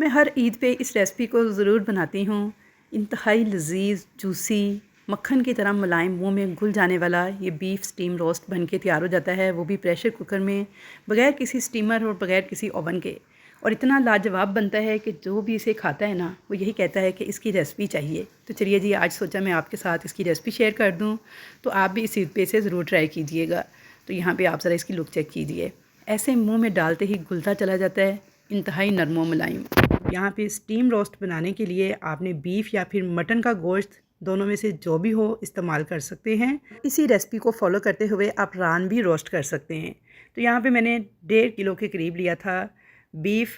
मैं हर ईद पे इस रेसिपी को ज़रूर बनाती हूँ। इंतहाई लज़ीज़, जूसी, मक्खन की तरह मुलायम, मुंह में घुल जाने वाला ये बीफ स्टीम रोस्ट बन के तैयार हो जाता है, वो भी प्रेशर कुकर में, बग़ैर किसी स्टीमर और बग़ैर किसी ओवन के। और इतना लाजवाब बनता है कि जो भी इसे खाता है ना, वो यही कहता है कि इसकी रेसिपी चाहिए। तो चलिए जी, आज सोचा मैं आपके साथ इसकी रेसिपी शेयर कर दूँ, तो आप भी इस ईद पे इसे ज़रूर ट्राई कीजिएगा। तो यहाँ पर आप ज़रा इसकी लुक चेक कीजिए। ऐसे मुँह में डालते ही घुलता चला जाता है, इंतहाई नरम व मुलायम। यहाँ पे स्टीम रोस्ट बनाने के लिए आपने बीफ या फिर मटन का गोश्त, दोनों में से जो भी हो इस्तेमाल कर सकते हैं। इसी रेसिपी को फॉलो करते हुए आप रान भी रोस्ट कर सकते हैं। तो यहाँ पे मैंने 1.5 किलो के करीब लिया था बीफ,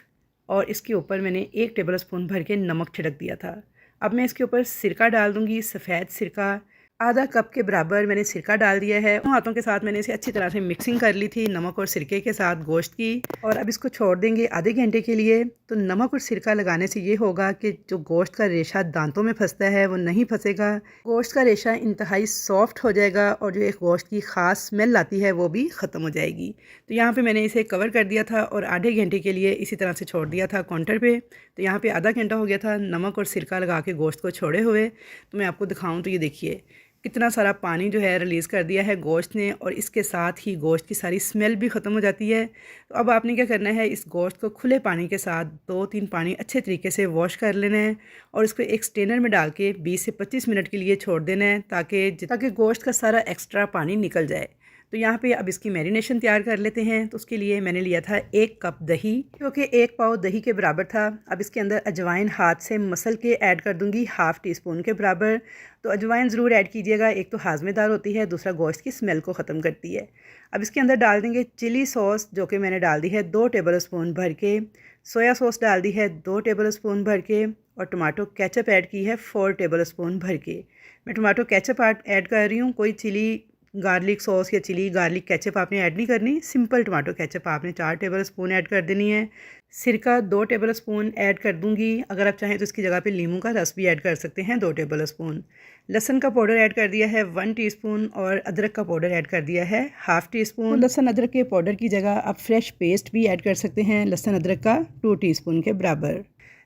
और इसके ऊपर मैंने 1 टेबल स्पून भर के नमक छिड़क दिया था। अब मैं इसके ऊपर सिरका डाल दूँगी, सफ़ेद सिरका। आधा कप के बराबर मैंने सिरका डाल दिया है। हाथों के साथ मैंने इसे अच्छी तरह से मिक्सिंग कर ली थी नमक और सिरके के साथ गोश्त की, और अब इसको छोड़ देंगे आधे घंटे के लिए। तो नमक और सिरका लगाने से ये होगा कि जो गोश्त का रेशा दांतों में फंसता है वो नहीं फंसेगा। गोश्त का रेशा इंतहाई सॉफ्ट हो जाएगा और जो एक गोश्त की ख़ास स्मेल आती है वो भी ख़त्म हो जाएगी। तो यहाँ पर मैंने इसे कवर कर दिया था और आधे घंटे के लिए इसी तरह से छोड़ दिया था काउंटर पर। तो यहाँ पर आधा घंटा हो गया था नमक और सिरका लगा के गोश्त को छोड़े हुए। तो मैं आपको दिखाऊँ तो ये देखिए कितना सारा पानी जो है रिलीज़ कर दिया है गोश्त ने, और इसके साथ ही गोश्त की सारी स्मेल भी ख़त्म हो जाती है। तो अब आपने क्या करना है, इस गोश्त को खुले पानी के साथ 2-3 पानी अच्छे तरीके से वॉश कर लेना है और इसको एक स्ट्रेनर में डाल के 20 से 25 मिनट के लिए छोड़ देना है, ताकि गोश्त का सारा एक्स्ट्रा पानी निकल जाए। तो यहाँ पे अब इसकी मैरिनेशन तैयार कर लेते हैं। तो उसके लिए मैंने लिया था 1 कप दही, क्योंकि 1 पाव दही के बराबर था। अब इसके अंदर अजवाइन हाथ से मसल के ऐड कर दूंगी, ½ टी स्पून के बराबर। तो अजवाइन ज़रूर ऐड कीजिएगा, एक तो हाजमेदार होती है, दूसरा गोश्त की स्मेल को ख़त्म करती है। अब इसके अंदर डाल देंगे चिली सॉस, जो कि मैंने डाल दी है 2 टेबल स्पून भर के। सोया सॉस डाल दी है 2 टेबल स्पून भर के, और टमाटो केचप ऐड की है 4 टेबल स्पून भर के। मैं टमाटो केचप ऐड कर रही हूँ, कोई चिली गार्लिक सॉस या चिली गार्लिक केचप आपने ऐड नहीं करनी, सिंपल टमाटो केचप आपने 4 टेबल स्पून ऐड कर देनी है। सिरका 2 टेबल स्पून ऐड कर दूंगी, अगर आप चाहें तो इसकी जगह पे नींबू का रस भी ऐड कर सकते हैं 2 टेबल स्पून। लहसुन का पाउडर ऐड कर दिया है 1 टीस्पून, और अदरक का पाउडर ऐड कर दिया है ½ टी स्पून। तो लहसुन अदरक के पाउडर की जगह आप फ्रेश पेस्ट भी ऐड कर सकते हैं लहसुन अदरक का 2 टीस्पून के बराबर।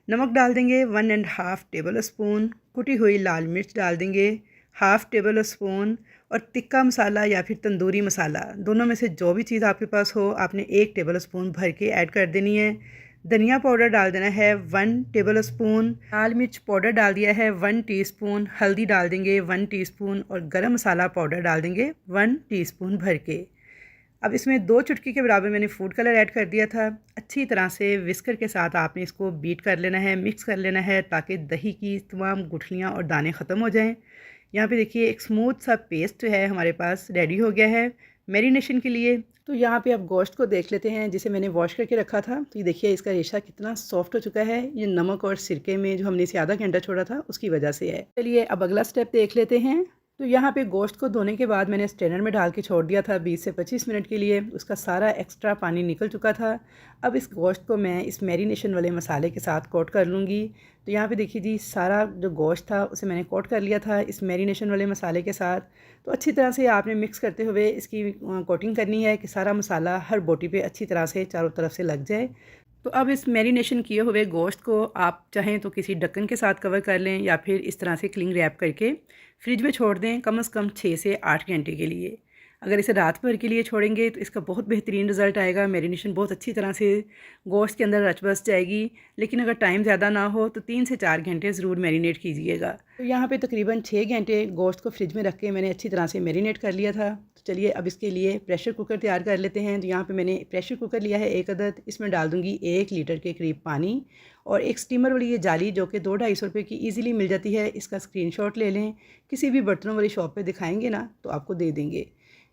नमक डाल देंगे 1½ टेबल स्पून। कुटी हुई लाल मिर्च डाल देंगे ½ टेबल स्पून, और तिक्का मसाला या फिर तंदूरी मसाला, दोनों में से जो भी चीज़ आपके पास हो आपने 1 टेबल स्पून भर के ऐड कर देनी है। धनिया पाउडर डाल देना है 1 टेबल स्पून। लाल मिर्च पाउडर डाल दिया है 1 टीस्पून। हल्दी डाल देंगे 1 टीस्पून, और गरम मसाला पाउडर डाल देंगे 1 टीस्पून भर के। अब इसमें 2 चुटकी के बराबर मैंने फूड कलर ऐड कर दिया था। अच्छी तरह से विस्कर के साथ आपने इसको बीट कर लेना है, मिक्स कर लेना है, ताकि दही की तमाम गुठलियाँ और दाने ख़त्म हो जाएँ। यहाँ पे देखिए एक स्मूथ सा पेस्ट जो है हमारे पास रेडी हो गया है मैरिनेशन के लिए। तो यहाँ पे अब गोश्त को देख लेते हैं, जिसे मैंने वॉश करके रखा था। तो ये देखिए इसका रेशा कितना सॉफ्ट हो चुका है। ये नमक और सिरके में जो हमने इसे आधा घंटा छोड़ा था उसकी वजह से है। चलिए अब अगला स्टेप देख लेते हैं। तो यहाँ पे गोश्त को धोने के बाद मैंने स्ट्रेनर में डाल के छोड़ दिया था 20 से 25 मिनट के लिए। उसका सारा एक्स्ट्रा पानी निकल चुका था। अब इस गोश्त को मैं इस मैरिनेशन वाले मसाले के साथ कोट कर लूँगी। तो यहाँ पे देखिए जी, सारा जो गोश्त था उसे मैंने कोट कर लिया था इस मैरिनेशन वाले मसाले के साथ। तो अच्छी तरह से आपने मिक्स करते हुए इसकी कोटिंग करनी है कि सारा मसाला हर बोटी पे अच्छी तरह से चारों तरफ से लग जाए। तो अब इस मैरिनेशन किए हुए गोश्त को आप चाहें तो किसी ढक्कन के साथ कवर कर लें, या फिर इस तरह से क्लिंग रैप करके फ्रिज में छोड़ दें कम से कम 6 से 8 घंटे के लिए। अगर इसे रात भर के लिए छोड़ेंगे तो इसका बहुत बेहतरीन रिज़ल्ट आएगा। मैरिनेशन बहुत अच्छी तरह से गोश्त के अंदर रच बस जाएगी। लेकिन अगर टाइम ज़्यादा ना हो तो 3 से 4 घंटे ज़रूर मैरिनेट कीजिएगा। तो यहाँ पे तकरीबन 6 घंटे गोश्त को फ्रिज में रख के मैंने अच्छी तरह से मैरिनेट कर लिया था। तो चलिए अब इसके लिए प्रेशर कुकर तैयार कर लेते हैं। तो यहाँ पर मैंने प्रेशर कुकर लिया है 1 अदद। इसमें डाल दूँगी 1 लीटर के करीब पानी, और एक स्टीमर वाली ये जाली जो कि 200-250 रुपये की ईज़िली मिल जाती है, इसका स्क्रीनशॉट ले लें। किसी भी बर्तनों वाली शॉप पे दिखाएंगे ना तो आपको दे देंगे।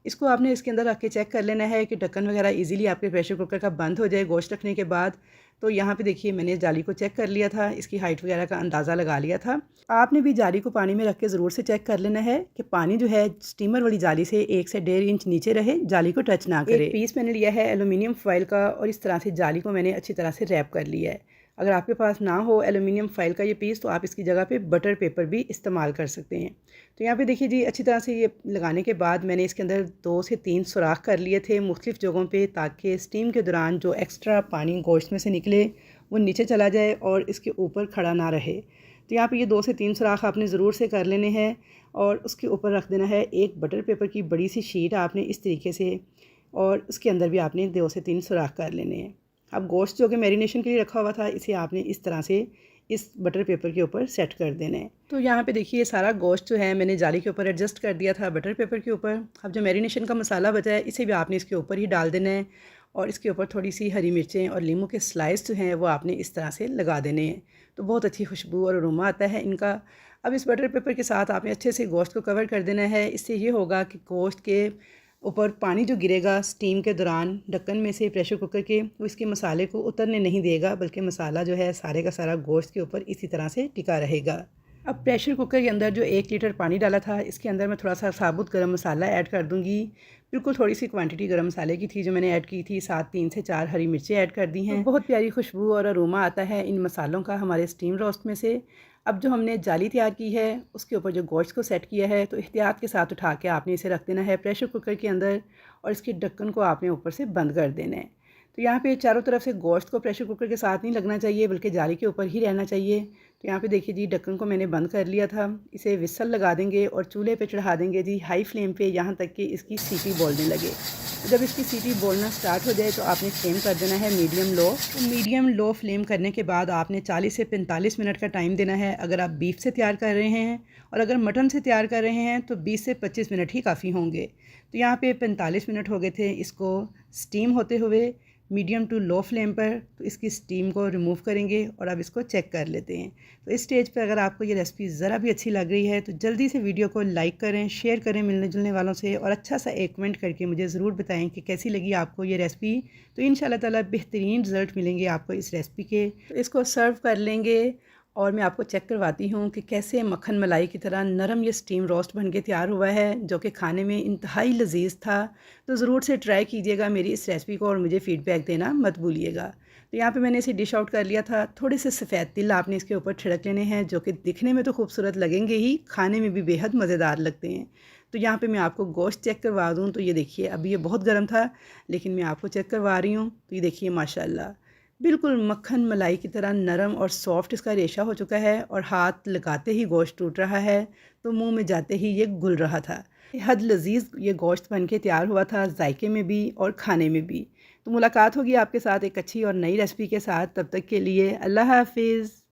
इसको आपने इसके अंदर रख के चेक कर लेना है कि ढक्कन वगैरह इजीली आपके प्रेशर कुकर का बंद हो जाए गोश्त रखने के बाद। तो यहाँ पे देखिए मैंने जाली को चेक कर लिया था, इसकी हाइट वगैरह का अंदाज़ा लगा लिया था। आपने भी जाली को पानी में रख के ज़रूर से चेक कर लेना है कि पानी जो है स्टीमर वाली जाली से 1 से 1.5 इंच नीचे रहे, जाली को टच ना करे। एक पीस मैंने लिया है एलुमिनियम फॉइल का, और इस तरह से जाली को मैंने अच्छी तरह से रैप कर लिया है। अगर आपके पास ना हो एलुमिनियम फॉइल का ये पीस, तो आप इसकी जगह पे बटर पेपर भी इस्तेमाल कर सकते हैं। तो यहाँ पे देखिए जी, अच्छी तरह से ये लगाने के बाद मैंने इसके अंदर 2 से 3 सुराख कर लिए थे मुख्तलिफ़ जगहों पे, ताकि स्टीम के दौरान जो एक्स्ट्रा पानी गोश्त में से निकले वो नीचे चला जाए और इसके ऊपर खड़ा ना रहे। तो यहाँ पे ये 2 से 3 सुराख आपने ज़रूर से कर लेने हैं और उसके ऊपर रख देना है एक बटर पेपर की बड़ी सी शीट आपने इस तरीके से, और उसके अंदर भी आपने 2 से 3 सुराख कर लेने हैं। अब गोश्त जो कि मैरिनेशन के लिए रखा हुआ था, इसे आपने इस तरह से इस बटर पेपर के ऊपर सेट कर देना है। तो यहाँ पे देखिए सारा गोश्त जो है मैंने जाली के ऊपर एडजस्ट कर दिया था बटर पेपर के ऊपर। अब जो मैरिनेशन का मसाला बचा है इसे भी आपने इसके ऊपर ही डाल देना है और इसके ऊपर थोड़ी सी हरी मिर्चें और नींबू के स्लाइस जो हैं वो आपने इस तरह से लगा देने हैं। तो बहुत अच्छी खुशबू और अरोमा आता है इनका। अब इस बटर पेपर के साथ आपने अच्छे से गोश्त को कवर कर देना है। इससे ये होगा कि गोश्त के ऊपर पानी जो गिरेगा स्टीम के दौरान ढक्कन में से प्रेशर कुकर के, वो इसके मसाले को उतरने नहीं देगा, बल्कि मसाला जो है सारे का सारा गोश्त के ऊपर इसी तरह से टिका रहेगा। अब प्रेशर कुकर के अंदर जो 1 लीटर पानी डाला था, इसके अंदर मैं थोड़ा सा साबुत गरम मसाला ऐड कर दूँगी। बिल्कुल थोड़ी सी क्वांटिटी गरम मसाले की थी जो मैंने ऐड की थी, साथ 3 से 4 हरी मिर्चें ऐड कर दी हैं। तो बहुत प्यारी खुशबू और अरोमा आता है इन मसालों का हमारे स्टीम रोस्ट में से। अब जो हमने जाली तैयार की है उसके ऊपर जो गोश्त को सेट किया है, तो एहतियात के साथ उठा के आपने इसे रख देना है प्रेशर कुकर के अंदर और इसके ढक्कन को आपने ऊपर से बंद कर देना है। तो यहाँ पे चारों तरफ से गोश्त को प्रेशर कुकर के साथ नहीं लगना चाहिए, बल्कि जाली के ऊपर ही रहना चाहिए। तो यहाँ पे देखिए जी, ढक्कन को मैंने बंद कर लिया था। इसे विसल लगा देंगे और चूल्हे पे चढ़ा देंगे जी हाई फ्लेम पे, यहाँ तक कि इसकी सीटी बोलने लगे। जब इसकी सीटी बोलना स्टार्ट हो जाए तो आपने फ्लेम कर देना है मीडियम लो। तो मीडियम लो फ्लेम करने के बाद आपने 40 से 45 मिनट का टाइम देना है अगर आप बीफ से तैयार कर रहे हैं, और अगर मटन से तैयार कर रहे हैं तो 20 से 25 मिनट ही काफ़ी होंगे। तो यहाँ पे 45 मिनट हो गए थे इसको स्टीम होते हुए मीडियम टू लो फ्लेम पर। तो इसकी स्टीम को रिमूव करेंगे और अब इसको चेक कर लेते हैं। तो इस स्टेज पर अगर आपको ये रेसिपी ज़रा भी अच्छी लग रही है तो जल्दी से वीडियो को लाइक करें, शेयर करें मिलने जुलने वालों से, और अच्छा सा एक कमेंट करके मुझे ज़रूर बताएं कि कैसी लगी आपको ये रेसिपी। तो इंशाल्लाह ताला बेहतरीन रिज़ल्ट मिलेंगे आपको इस रेसिपी के। तो इसको सर्व कर लेंगे और मैं आपको चेक करवाती हूँ कि कैसे मक्खन मलाई की तरह नरम ये स्टीम रोस्ट बन के तैयार हुआ है, जो कि खाने में इंतहाई लजीज था। तो ज़रूर से ट्राई कीजिएगा मेरी इस रेसिपी को और मुझे फ़ीडबैक देना मत भूलिएगा। तो यहाँ पे मैंने इसे डिश आउट कर लिया था। थोड़े से सफ़ेद तिल आपने इसके ऊपर छिड़क लेने हैं, जो कि दिखने में तो खूबसूरत लगेंगे ही, खाने में भी बेहद मज़ेदार लगते हैं। तो यहाँ पे मैं आपको गोश्त चेक करवा दूँ। तो ये देखिए, अभी ये बहुत गर्म था लेकिन मैं आपको चेक करवा रही हूँ। तो ये देखिए माशाल्लाह बिल्कुल मक्खन मलाई की तरह नरम और सॉफ्ट इसका रेशा हो चुका है, और हाथ लगाते ही गोश्त टूट रहा है तो मुंह में जाते ही ये घुल रहा था। हद लजीज ये गोश्त बन के तैयार हुआ था, जायके में भी और खाने में भी। तो मुलाकात होगी आपके साथ एक अच्छी और नई रेसिपी के साथ। तब तक के लिए अल्लाह हाफिज़।